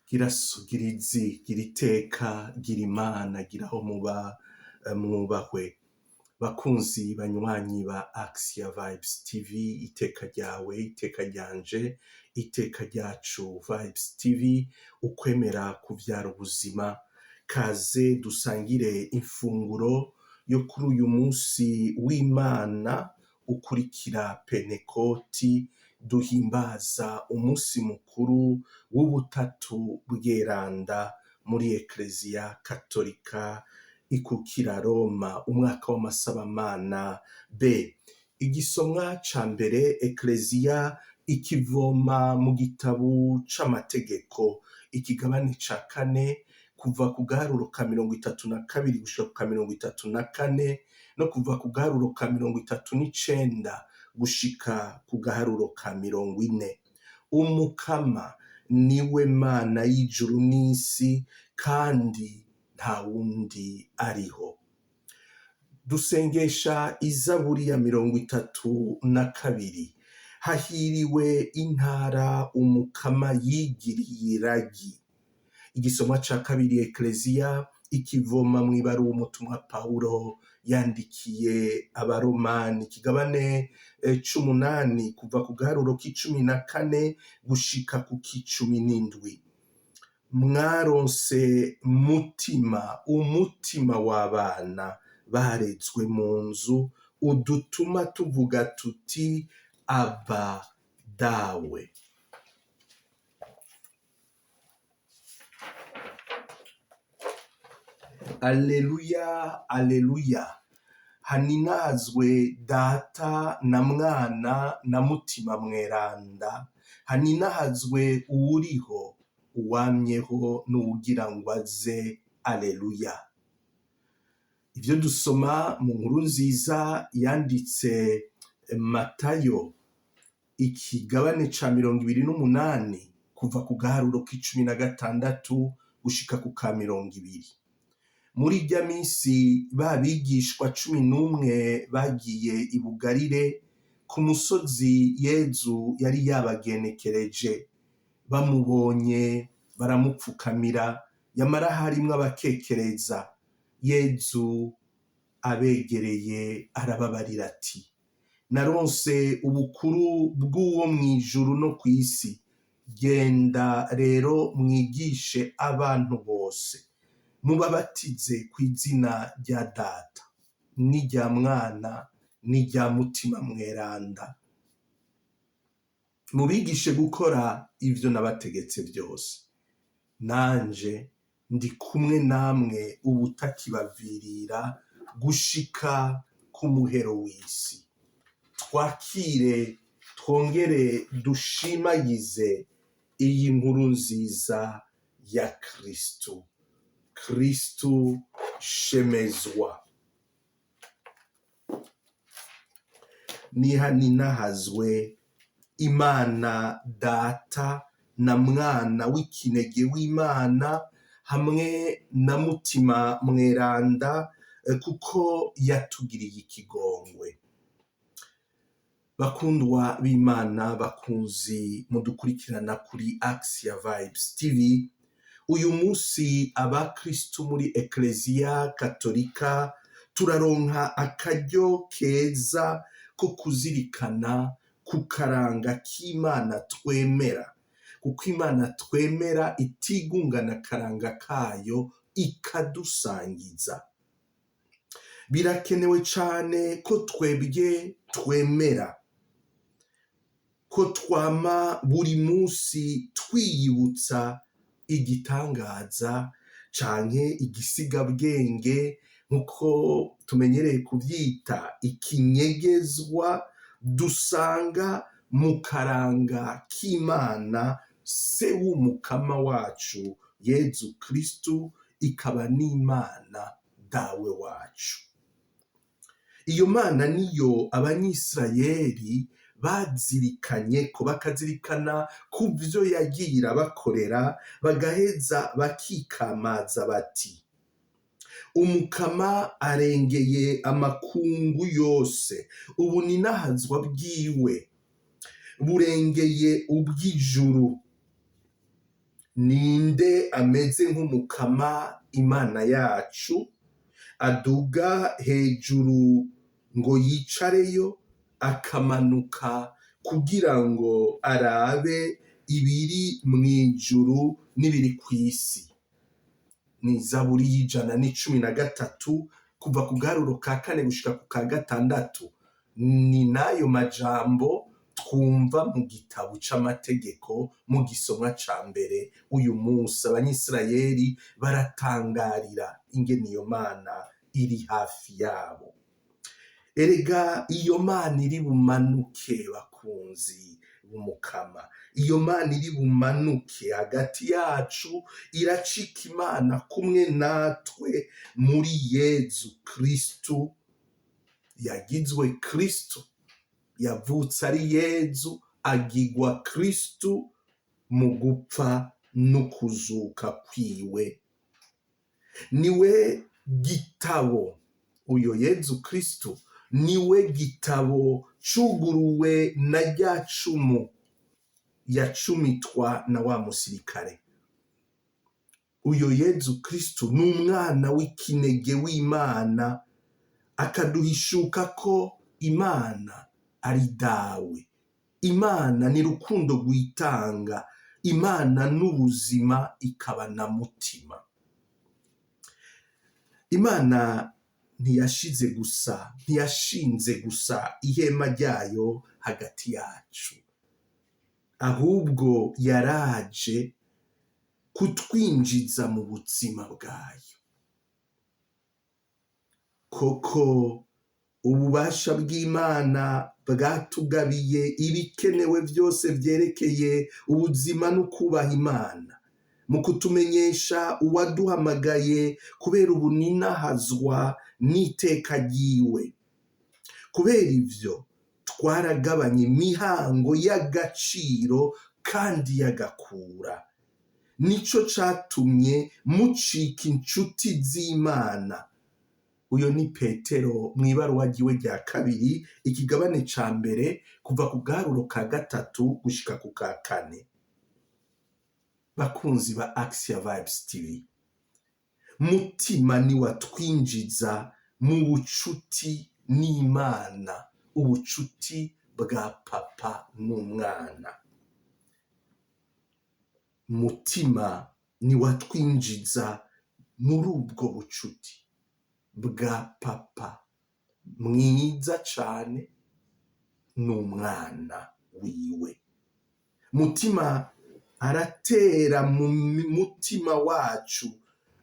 gira sugirizi, gira iteka, gira imana, gira aho muba mwubahwe. Bakunzi banywanyi ba Axia Vibes TV, iteka ryawe, iteka ryanje, iteka ryacu. Vibes TV, ukwemera kuvyara ubuzima. Kaze dusangire ifunguro yo kuri uyu munsi w'Imana ukurikira Pentekoti, duhimbaza umunsi mukuru w'ubutatu bweranda muri Ekleziya Katolika ikukira Roma, umwaka w'amasabamana B. Igisomwa ca mbere Ekleziya ikivoma mu gitabo c'amategeko, ikigabane ca kane kuva ku gaharuro ka 32 gushika ku ka 34, no kuva ku gaharuro ka 39 gushika ku gaharuro ka 40. Umukama niwe Mana y'ijuru n'isi, kandi nta wundi ariho. Dusengesha izaburi ya 32. Hahiriwe intara umukama yigiriye iragi. Igisomwa ca kabiri Ekleziya ikivoma mw'ibaruwa umutumwa Pawulo yandikiye abaromani, ikigabane c'8 kuva ku gaharuro k'14 gushika ku k'17. Mwaronse umutima w'abana barezwe mu nzu, udutuma tuvuga tuti Aba dawe. Aleluya, aleluya. Haninazwe Data na Mwana na Mutima Mweranda. Haninazwe uwuriho, uwamyeho n'uwugira ngo aze. Aleluya. Ivyo dusoma mu nkuru nziza yanditse Matayo, ikigabane ca 28 kuva ku gaharuro k'16 gushika ku ka 20. Muri irya minsi babigishwa 11 bagiye i Bugarire ku musozi Yezu yari yabagenekereje. Bamubonye baramupfukamira, yamara harimwo abakekereza. Yezu abegereye arababarira ati, naronse ubukuru bw'uwo mw'ijuru no kw'isi. Genda rero mwigishe abantu bose, mubabatize kw'izina rya Data n'irya Mwana n'irya Mutima Mweranda. Mubigishe gukora ivyo nabategetse vyose. Nanje ndi kumwe namwe ubutakibavirira gushika ku muhero w'isi. Twakire twongere dushimagize iyi nkuru nziza ya Kristu. Kristu shemezwa. Nihaninahazwe Imana Data na Mwana w'ikinege w'Imana hamwe na Mutima Mweranda, kuko yatugiriye ikigongwe. Bakundwa b'Imana, bakunzi mudukurikirana kuri Axia Vibes TV, uyu munsi abakristu muri Ekleziya Katolika turaronka akaryo keza ko kuzirikana ku karanga k'Imana twemera, kuko Imana twemera itigungana akaranga kayo ikadusangiza. Birakenewe cane ko twebwe twemera, ko twama buri munsi twiyibutsa igitangaza canke igisigabwenge, nkuko tumenyereye kuvyita ikinyegezwa, dusanga mu karanga k'Imana se w'umukama wacu Yezu Kristu, ikaba n'Imana dawe wacu. Iyo Mana niyo Abanyisirayeli bazirikanye ko, bakazirikana ku vyo yagiye irabakorera, bagaheza bakikamaza bati, umukama arengeye amakungu yose, ubuninahazwa bwiwe burengeye ubw'ijuru. Ninde ameze nk'umukama Imana yacu, aduga hejuru ngo yicareyo, akamanuka kugira ngo arabe ibiri mw'ijuru n'ibiri kw'isi. Ni Zaburi y'113 kuva ku gaharuro ka 4 gushika ku ka 6. Ni nayo majambo twumva mu gitabo c'amategeko mu gisomwa ca mbere. Uyu munsi abanyisirayeli baratangarira ingene iyo Mana iri hafi yabo. Erega iyo Mana iri bumanuke bakunzi b'umukama, iyo Mana iri bumanuke hagati yacu, iracika Imana kumwe natwe muri Yezu Kristu. Yagizwe Kristu, yavutse ari Yezu, agigwa Kristu mu gupfa no kuzuka kwiwe. Niwe gitabo, uyo Yezu Kristu niwe gitabo cuguruwe na rya cumu yacumitwa na wa musirikare. Uyo Yezu Kristu ni umwana w'ikinege w'Imana, akaduhishuka ko Imana ari dawe. Imana ni rukundo rwitanga, Imana n'ubuzima ikaba na mutima. Imana ntiyashinze gusa ihema ryayo hagati yacu, ahubwo yaraje kutwinjiza mu buzima bwayo. Koko ububasha bw'Imana bwatugabiye ibikenewe byose vyerekeye ubuzima no kubaha Imana, mu kutumenyesha uwaduhamagaye kubera ubuninahazwa n'iteka ryiwe. Kubera ivyo twaragabanye imihango y'agaciro kandi y'agakura. Nico catumye mucika inshuti z'Imana. Uyo ni Petero mw'ibaruwa ryiwe rya 2 ikigabane ca mbere kuva ku gaharuro ka 3 gushika ku ka 4. Bakunzi ba Axia Vibes TV, mutima ni watwinjiza mu bucuti n'Imana, ubucuti bwa papa n'umwana. Mutima ni watwinjiza muri ubwo bucuti bwa papa mwiza cane n'umwana wiwe. Mutima aratera mu mutima wacu,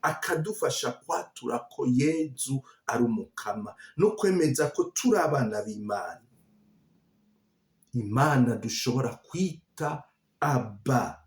akadufasha kwatura ko Yezu ari umukama no kwemeza ko turi abana b'Imana. Imana dushobora kwita Aba,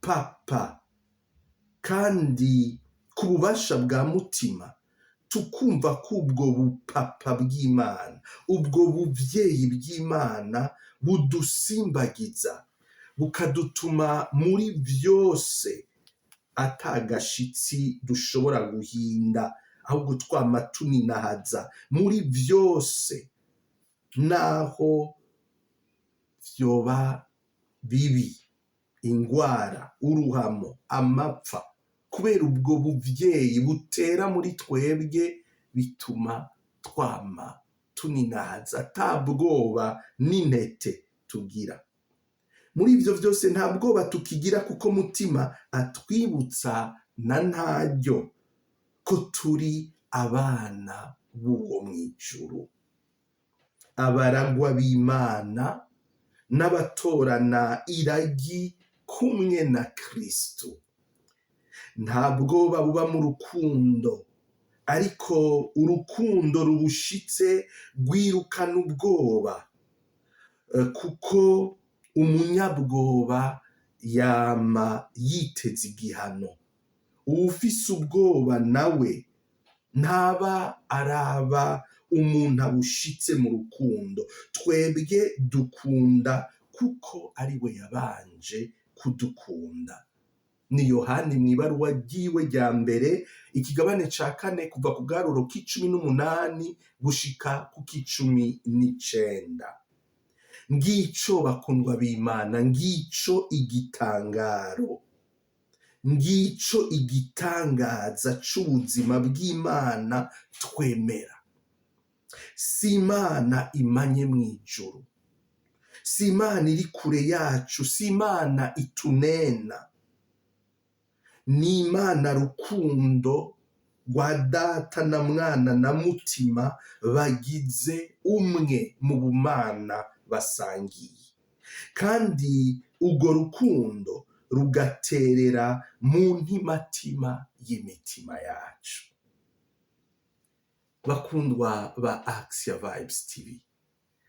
Papa, kandi ku bubasha bwa mutima tukumva ko ubwo bupapa bw'Imana, ubwo buvyeyi bw'Imana budusimbagiza, bukadutuma muri vyose atagashitsi dushobora guhinda, ahubwo twama tuninahaza muri vyose, naho vyoba bibi, ingwara, uruhamo, amapfa. Kubera ubwo buvyeyi butera muri twebwe, bituma twama tuninahaza ata bwoba n'intete tugira. Muri ivyo vyose nta bwoba tukigira, kuko mutima atwibutsa na ntaryo ko turi abana b'uwo mw'ijuru, abaragwa b'Imana n'abatorana iragi kumwe na Kristu. Nta bwoba buba mu rukundo, ariko urukundo rubushitse rwirukana ubwoba, kuko umunyabwoba yama yiteze igihano. Uwufise ubwoba nawe ntaba araba umuntu abushitse mu rukundo. Twebwe dukunda kuko ari we yabanje kudukunda. ni Yohani mw'ibaruwa ryiwe rya mbere ikigabane ca 4 kuva ku bwaruro k'18 gushika ku k'19. Ngico bakundwa b'Imana, ngico igitangaro, ngico igitangaza c'ubuzima bw'Imana twemera. Si Imana imanye mw'ijuru, si Imana iri kure yacu, si Imana itunena, ni Imana rukundo rwa Data na Mwana na Mutima bagize umwe mu bumana basangiye, kandi urwo rukundo rugaterera mu ntimatima y'imitima yacu. Bakundwa ba Action Vibes TV,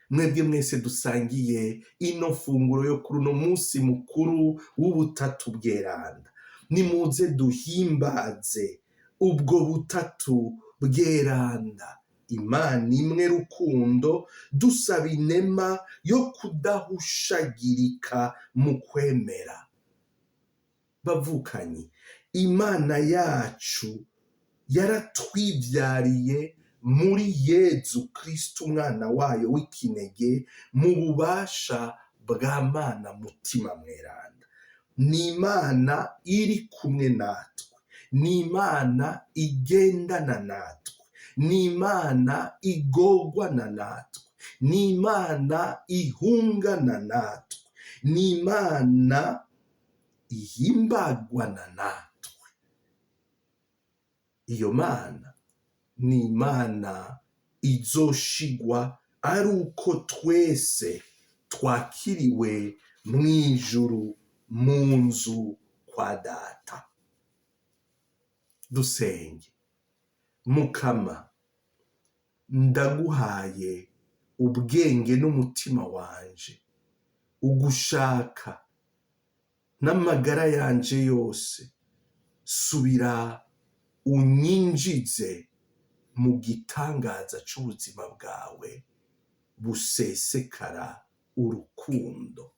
mwebwe mwese dusangiye ino funguro yo kuri uno munsi mukuru w'ubutatu bweranda, nimuze duhimbaze ubwo butatu bweranda, Imana imwe rukundo, dusaba inema yo kudahushagirika mu kwemera. Bavukanyi, Imana yacu yaratwivyariye muri Yezu Kristo umwana wayo w'ikinege mu bubasha bwa Mana mutima mweranda. Ni Imana iri kumwe natwe, ni Imana igendana natwe, ni Imana igorwana natwe, ni Imana ihungana natwe, ni Imana ihimbagwana natwe. Iyo Mana ni Imana izoshigwa ari uko twese twakiriwe mw'ijuru mu nzu kwa Data. Dusenge. Mukama, ndaguhaye ubwenge n'umutima wanje, ugushaka n'amagara yanje yose, subira unyinjize mu gitangaza c'ubuzima bwawe busesekara urukundo,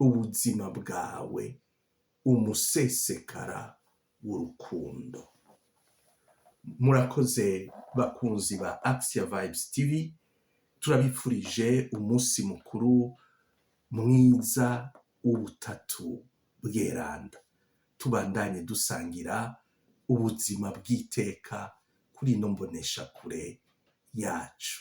ubuzima bwawe umusesekara w'urukundo. Murakoze bakunzi ba Action Vibes TV, turabipfurije umunsi mukuru mwiza w'ubutatu bweranda, tubandanye dusangira ubuzima bw'iteka kuri ino mbonesha kure yacu.